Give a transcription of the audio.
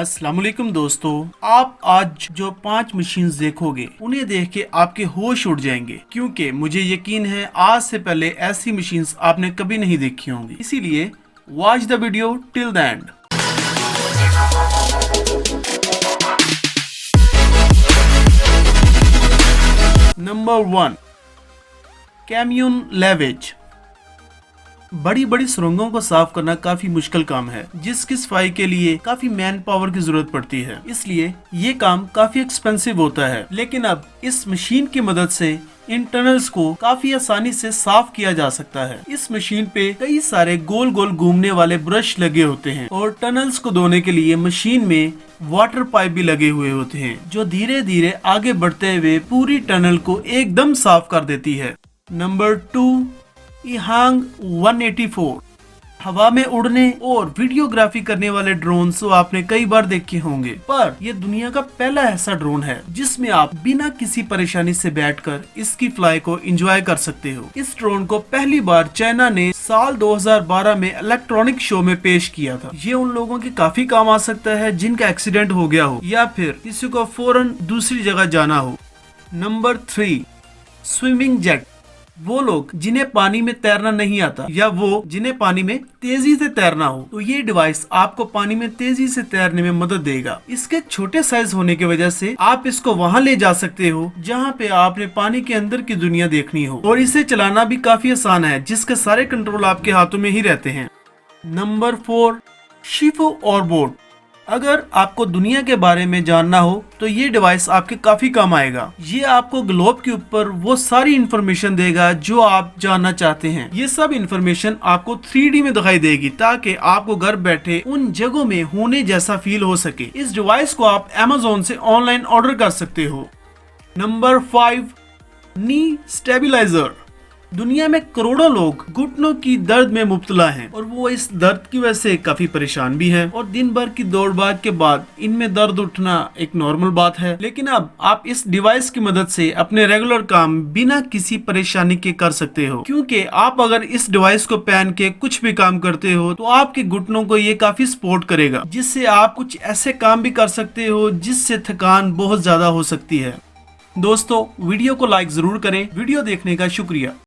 अस्सलाम वालेकुम दोस्तों, आप आज जो 5 मशीन्स देखोगे उन्हें देख के आपके होश उड़ जाएंगे, क्योंकि मुझे यकीन है आज से पहले ऐसी मशीन्स आपने कभी नहीं देखी होंगी। इसीलिए watch the video till the end. Number 1, कैमियन lavage. बड़ी बड़ी सुरंगों को साफ करना काफी मुश्किल काम है, जिसकी सफाई के लिए काफी मैन पावर की जरूरत पड़ती है, इसलिए ये काम काफी एक्सपेंसिव होता है। लेकिन अब इस मशीन की मदद से इन टनल्स को काफी आसानी से साफ किया जा सकता है। इस मशीन पे कई सारे गोल गोल घूमने वाले ब्रश लगे होते हैं और टनल्स को धोने के लिए मशीन में वाटर पाइप भी लगे हुए होते हैं, जो धीरे धीरे आगे बढ़ते हुए पूरी टनल को एकदम साफ कर देती है। नंबर 2, ईहांग 184। हवा में उड़ने और वीडियोग्राफी करने वाले ड्रोन तो आपने कई बार देखे होंगे, पर यह दुनिया का पहला ऐसा ड्रोन है जिसमें आप बिना किसी परेशानी से बैठकर इसकी फ्लाई को एंजॉय कर सकते हो। इस ड्रोन को पहली बार चाइना ने साल 2012 में इलेक्ट्रॉनिक शो में पेश किया था। ये उन लोगों के काफी काम आ सकता है जिनका एक्सीडेंट हो गया हो या फिर किसी को फौरन दूसरी जगह जाना हो। Number 3, swimming jet. वो लोग जिन्हें पानी में तैरना नहीं आता या वो जिन्हें पानी में तेजी से तैरना हो, तो ये डिवाइस आपको पानी में तेजी से तैरने में मदद देगा। इसके छोटे साइज होने की वजह से आप इसको वहां ले जा सकते हो जहां पे आपने पानी के अंदर की दुनिया देखनी हो, और इसे चलाना भी काफी आसान है, जिसके सारे कंट्रोल आपके हाथों में ही रहते हैं। नंबर 4, शिफो ऑरबोट। अगर आपको दुनिया के बारे में जानना हो तो ये डिवाइस आपके काफी काम आएगा। ये आपको ग्लोब के ऊपर वो सारी इंफॉर्मेशन देगा जो आप जानना चाहते हैं। ये सब इंफॉर्मेशन आपको 3D में दिखाई देगी, ताकि आपको घर बैठे उन जगहों में होने जैसा फील हो सके। इस डिवाइस को आप Amazon से ऑनलाइन ऑर्डर कर सकते हो। नंबर 5, नी स्टेबलाइजर। दुनिया में करोड़ों लोग घुटनों की दर्द में मुब्तला हैं और वो इस दर्द की वजह से काफी परेशान भी हैं, और दिन भर की दौड़ भाग के बाद इनमें दर्द उठना एक नॉर्मल बात है। लेकिन अब आप इस डिवाइस की मदद से अपने रेगुलर काम बिना किसी परेशानी के कर सकते हो, क्योंकि आप अगर इस डिवाइस को पहन के कुछ भी काम करते हो तो आपके घुटनों को ये काफी सपोर्ट करेगा, जिससे आप कुछ ऐसे काम भी कर सकते हो जिससे थकान बहुत ज्यादा हो सकती है। दोस्तों, वीडियो को लाइक जरूर करें। वीडियो देखने का शुक्रिया।